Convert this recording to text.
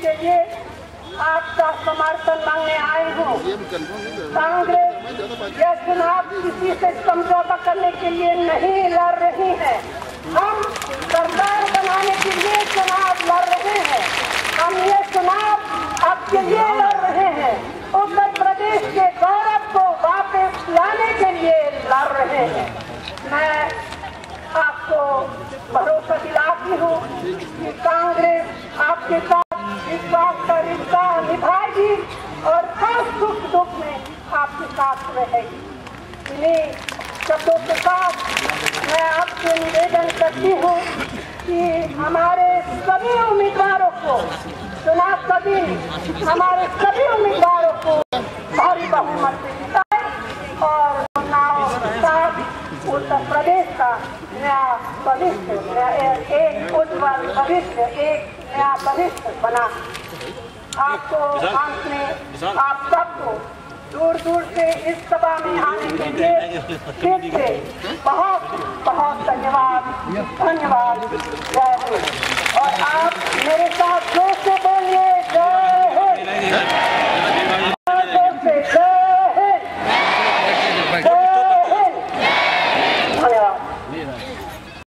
के लिए आपका समर्थन मांगने आई हूँ। कांग्रेस यह चुनाव किसी से समझौता करने के लिए नहीं लड़ रही है। हम सरकार बनाने के लिए चुनाव लड़ रहे हैं। हम ये चुनाव आपके लिए लड़ रहे हैं। उत्तर प्रदेश के गौरव को वापस लाने के लिए लड़ रहे हैं। मैं आपको भरोसा दिलाती हूँ कि कांग्रेस आपके साथ इस बात का रिश्ता निभाएगी और हर सुख दुख में आपके साथ रहेगी। इन्हीं शब्दों के साथ मैं आपसे निवेदन करती हूँ कि हमारे सभी उम्मीदवारों को चुनाव का दिन हमारे सभी उम्मीदवारों को भारी बहुमत से जिताए और उत्तर प्रदेश का नया भविष्य, एक उज्ज्वल भविष्य, एक नया भविष्य बना। आपको अंत में आप सबको दूर दूर से इस सभा में आने के लिए फिर से बहुत बहुत धन्यवाद। जय हिंद। और आप मेरे साथ जोर से बोलिए।